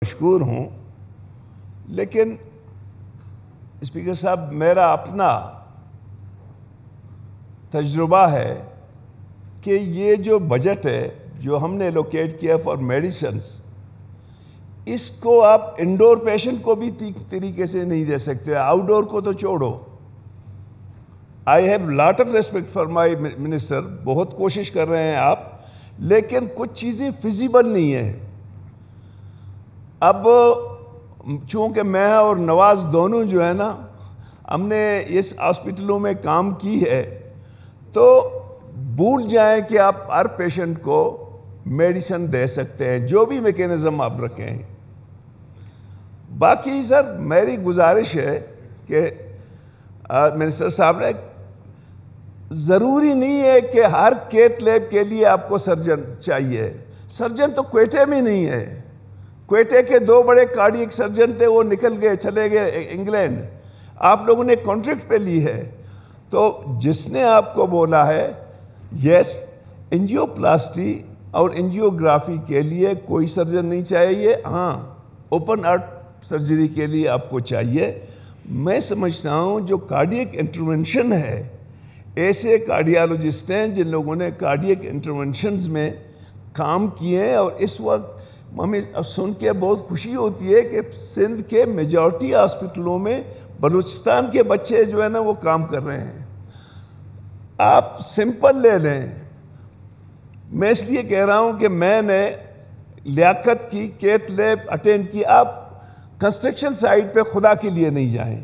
مشکور ہوں، لیکن اسپیکر صاحب میرا اپنا تجربہ ہے کہ یہ جو بجٹ ہے جو ہم نے لوکیٹ کیا فار میڈیسنز، اس کو آپ انڈور پیشنٹ کو بھی ٹھیک طریقے سے نہیں دے سکتے، آؤٹ ڈور کو تو چھوڑو۔ I have lot of respect for my minister, بہت کوشش کر رہے ہیں آپ، لیکن کچھ چیزیں فیزیبل نہیں ہیں۔ اب چونکہ میں اور نواز دونوں جو ہے نا ہم نے اس ہاسپٹلوں میں کام کی ہے، تو بھول جائیں کہ آپ ہر پیشنٹ کو میڈیسن دے سکتے ہیں، جو بھی میکینزم آپ رکھیں۔ باقی سر میری گزارش ہے کہ منسٹر صاحب نے، ضروری نہیں ہے کہ ہر کیتھ لیب کے لیے آپ کو سرجن چاہیے۔ سرجن تو کوئٹے میں نہیں ہے، کوئٹے کے 2 بڑے کارڈیک سرجن تھے، وہ نکل گئے، چلے گئے انگلینڈ۔ آپ لوگوں نے کانٹریکٹ پہ لی ہے، تو جس نے آپ کو بولا ہے یس انجیو پلاسٹی اور انجیوگرافی کے لیے کوئی سرجن نہیں چاہیے، ہاں اوپن ہارٹ سرجری کے لیے آپ کو چاہیے۔ میں سمجھتا ہوں جو کارڈیک انٹرونشن ہے، ایسے کارڈیالوجسٹ ہیں جن لوگوں نے کارڈیک انٹرونشنز میں کام کیے ہیں، اور اس وقت ہمیں سن کے بہت خوشی ہوتی ہے کہ سندھ کے میجورٹی ہاسپٹلوں میں بلوچستان کے بچے جو ہے نا وہ کام کر رہے ہیں۔ آپ سمپل لے لیں، میں اس لیے کہہ رہا ہوں کہ میں نے لیاقت کی، کیتھ لیب اٹینڈ کی۔ آپ کنسٹرکشن سائٹ پہ خدا کے لیے نہیں جائیں،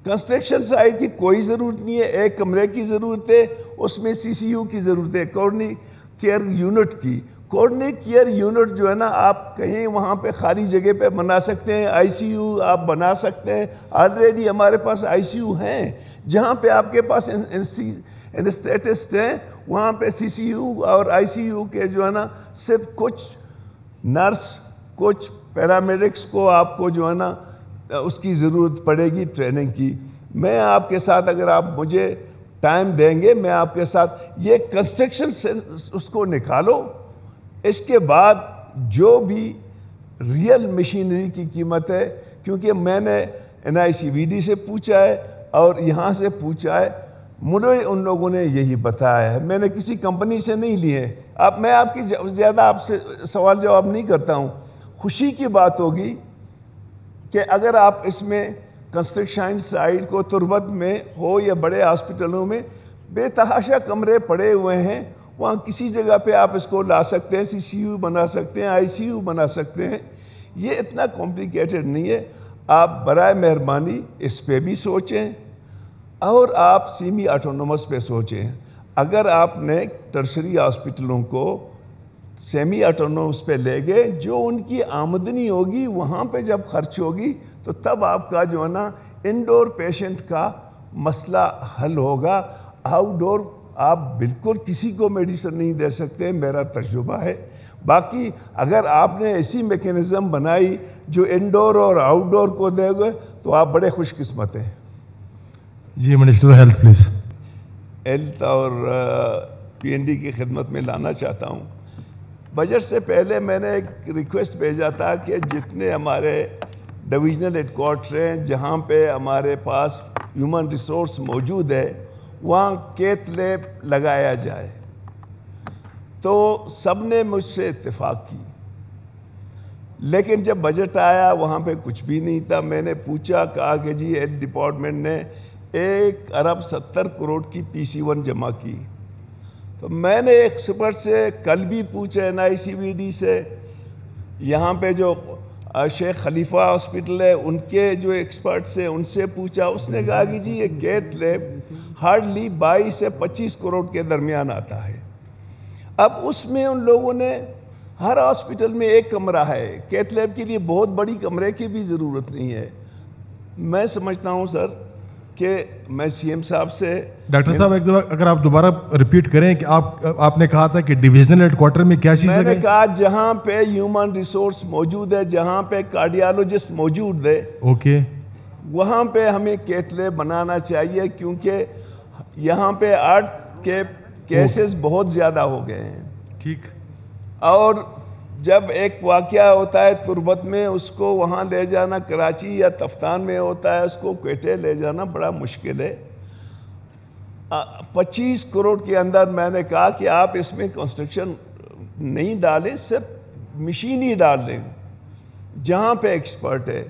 کنسٹرکشن سائٹ کی کوئی ضرورت نہیں ہے، ایک کمرے کی ضرورت ہے، اس میں سی سی یو کی ضرورت ہے، کورونری کیئر یونٹ کی۔ کورونری کیئر یونٹ جو ہے نا آپ کہیں وہاں پہ خالی جگہ پہ بنا سکتے ہیں، آئی سی یو آپ بنا سکتے ہیں، آلریڈی ہمارے پاس آئی سی یو ہیں، جہاں پہ آپ کے پاس انسٹیٹسٹ ہیں وہاں پہ سی سی یو اور آئی سی یو کے جو ہے نا صرف کچھ نرس، کچھ پیرامیڈکس کو آپ کو جو ہے نا اس کی ضرورت پڑے گی ٹریننگ کی۔ میں آپ کے ساتھ، اگر آپ مجھے ٹائم دیں گے، میں آپ کے ساتھ یہ کنسٹرکشن سے اس کو نکالو، اس کے بعد جو بھی ریئل مشینری کی قیمت ہے، کیونکہ میں نے NICVD سے پوچھا ہے اور یہاں سے پوچھا ہے، مجھے ان لوگوں نے یہی بتایا ہے، میں نے کسی کمپنی سے نہیں لیے۔ اب میں آپ کی زیادہ آپ سے سوال جواب نہیں کرتا ہوں۔ خوشی کی بات ہوگی کہ اگر آپ اس میں کنسٹرکشن سائٹ کو تربت میں ہو یا بڑے ہاسپٹلوں میں بے تحاشا کمرے پڑے ہوئے ہیں، وہاں کسی جگہ پہ آپ اس کو لا سکتے ہیں، سی سی یو بنا سکتے ہیں، آئی سی یو بنا سکتے ہیں۔ یہ اتنا کمپلیکیٹڈ نہیں ہے۔ آپ برائے مہربانی اس پہ بھی سوچیں، اور آپ سیمی آٹونومس پہ سوچیں۔ اگر آپ نے ٹرشری ہاسپٹلوں کو سیمی آٹونومس پہ لے گئے، جو ان کی آمدنی ہوگی وہاں پہ جب خرچ ہوگی تو تب آپ کا جو ہے نا انڈور پیشنٹ کا مسئلہ حل ہوگا۔ آؤٹ ڈور آپ بالکل کسی کو میڈیسن نہیں دے سکتے، میرا تجربہ ہے۔ باقی اگر آپ نے ایسی میکینزم بنائی جو انڈور اور آؤٹ ڈور کو دے گئے تو آپ بڑے خوش قسمت ہیں۔ جی منسٹر ہیلتھ پلیز۔ ہیلتھ اور PND کی خدمت میں لانا چاہتا ہوں۔ بجٹ سے پہلے میں نے ایک ریکویسٹ بھیجا تھا کہ جتنے ہمارے ڈویژنل ہیڈ کوارٹر ہیں جہاں پہ ہمارے پاس ہیومن ریسورس موجود ہے، وہاں کیتھ لیب لگایا جائے، تو سب نے مجھ سے اتفاق کی۔ لیکن جب بجٹ آیا وہاں پہ کچھ بھی نہیں تھا۔ میں نے پوچھا، کہا کہ جی ہیلتھ ڈپارٹمنٹ نے 1,70,00,000,000 کی PC1 جمع کی۔ تو میں نے ایکسپرٹ سے کل بھی پوچھا NICVD سے، یہاں پہ جو شیخ خلیفہ ہاسپٹل ہے ان کے جو ایکسپرٹس ہیں ان سے پوچھا، اس نے کہا کہ جی یہ کیتھ لیب ہارڈلی 22 سے 25 کروڑ کے درمیان آتا ہے۔ اب اس میں ان لوگوں نے ہر ہاسپٹل میں ایک کمرہ ہے، کیتھ لیب کے لیے بہت بڑی کمرے کی بھی ضرورت نہیں ہے۔ میں سمجھتا ہوں سر کہ میں CM صاحب سے، ڈاکٹر صاحب ایک دفعہ اگر آپ دوبارہ ریپیٹ کریں کہ آپ نے کہا تھا کہ ڈویژنل ہیڈ کوارٹر میں کیا چیز ہے؟ میں نے کہا جہاں پہ ہیومن ریسورس موجود ہے، جہاں پہ کارڈیالوجسٹ موجود ہے، اوکے، وہاں پہ ہمیں کیتھ لیب بنانا چاہیے، کیونکہ یہاں پہ ہارٹ کے کیسز بہت زیادہ ہو گئے ہیں۔ ٹھیک۔ اور جب ایک واقعہ ہوتا ہے تربت میں، اس کو وہاں لے جانا، کراچی یا تفتان میں ہوتا ہے، اس کو کوئٹے لے جانا بڑا مشکل ہے۔ 25 کروڑ کے اندر میں نے کہا کہ آپ اس میں کنسٹرکشن نہیں ڈالیں، صرف مشین ہی ڈال دیں جہاں پہ ایکسپرٹ ہے۔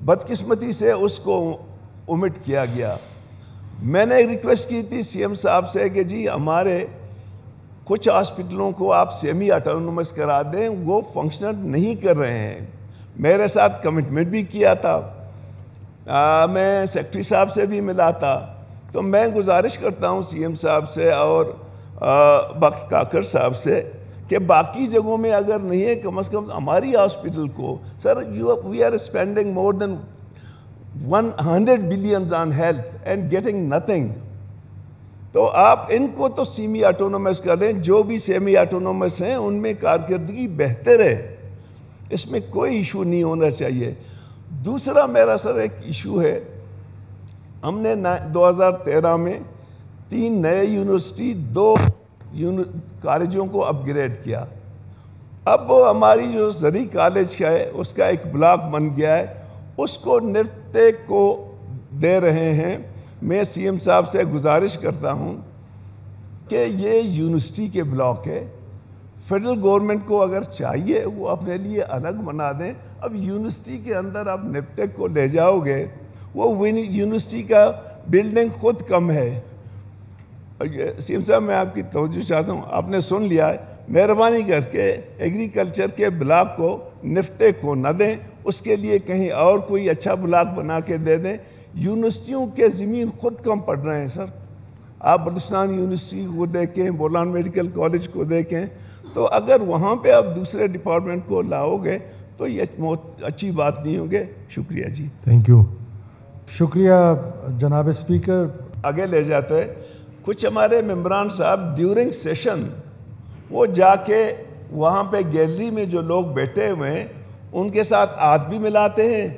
بدقسمتی سے اس کو اومٹ کیا گیا۔ میں نے ریکویسٹ کی تھی سی ایم صاحب سے کہ جی ہمارے کچھ ہاسپٹلوں کو آپ سیمی آٹونومس کرا دیں، وہ فنکشن نہیں کر رہے ہیں۔ میرے ساتھ کمٹمنٹ بھی کیا تھا، میں سیکٹری صاحب سے بھی ملا تھا۔ تو میں گزارش کرتا ہوں سی ایم صاحب سے اور بخت کاکڑ صاحب سے کہ باقی جگہوں میں اگر نہیں ہے، کم از کم ہماری ہاسپٹل کو، sir we are spending more than 100 billions on health and getting nothing. تو آپ ان کو تو سیمی آٹونومس کر لیں، جو بھی سیمی آٹونومس ہیں ان میں کارکردگی بہتر ہے، اس میں کوئی ایشو نہیں ہونا چاہیے۔ دوسرا میرا سر ایک ایشو ہے، ہم نے 2013 میں 3 نئے یونیورسٹی 2 کالجوں کو اپ گریڈ کیا۔ اب ہماری جو زرعی کالج کا ہے اس کا ایک بلاک بن گیا ہے، اس کو نفٹیک کو دے رہے ہیں۔ میں سی ایم صاحب سے گزارش کرتا ہوں کہ یہ یونیورسٹی کے بلاک ہے، فیڈرل گورنمنٹ کو اگر چاہیے وہ اپنے لیے الگ بنا دیں۔ اب یونیورسٹی کے اندر آپ نفٹیک کو لے جاؤ گے، وہ یونیورسٹی کا بلڈنگ خود کم ہے۔ سی ایم صاحب میں آپ کی توجہ چاہتا ہوں، آپ نے سن لیا ہے، مہربانی کر کے ایگریکلچر کے بلاک کو نفٹیک کو نہ دیں، اس کے لیے کہیں اور کوئی اچھا بلاک بنا کے دے دیں۔ یونیورسٹیوں کے زمین خود کم پڑ رہے ہیں سر، آپ بلوچستان یونیورسٹی کو دیکھیں، بولان میڈیکل کالج کو دیکھیں، تو اگر وہاں پہ آپ دوسرے ڈپارٹمنٹ کو لاؤ گے تو یہ بہت اچھی بات نہیں ہوگی۔ شکریہ جی، تھینک یو۔ شکریہ جناب اسپیکر۔ آگے لے جاتے ہیں، کچھ ہمارے ممبران صاحب ڈیورنگ سیشن وہ جا کے وہاں پہ گیلری میں جو لوگ بیٹھے ہوئے ہیں ان کے ساتھ ہاتھ بھی ملاتے ہیں،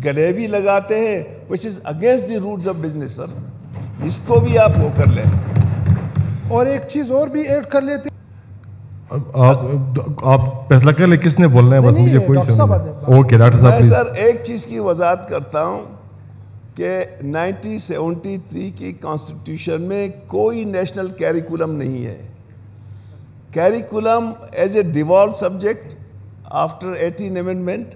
گلے بھی لگاتے ہیں، which is against the rules of business سر، اس کو بھی آپ وہ کر لیں۔ اور ایک چیز اور بھی ایڈ کر لیتے، آپ فیصلہ کر لیں کس نے بولنا ہے، بس مجھے کوئی اوکے ڈاکٹر صاحب میں سر ایک چیز کی وضاحت کرتا ہوں کہ 1973 کی کانسٹیٹیوشن میں کوئی نیشنل کیریکولم نہیں ہے۔ Curriculum as a devalue subject after 18 amendment,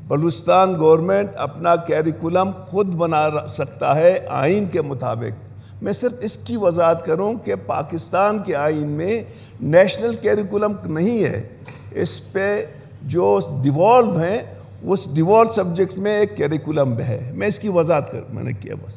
Balochistan government اپنا کیریکولم خود بنا سکتا ہے آئین کے مطابق۔ میں صرف اس کی وضاحت کروں کہ پاکستان کے آئین میں نیشنل کیریکولم نہیں ہے، اس پہ جو ڈیوالو ہیں اس ڈیوالو سبجیکٹ میں ایک کیریکولم ہے۔ میں اس کی وضاحت میں نے کیا بس۔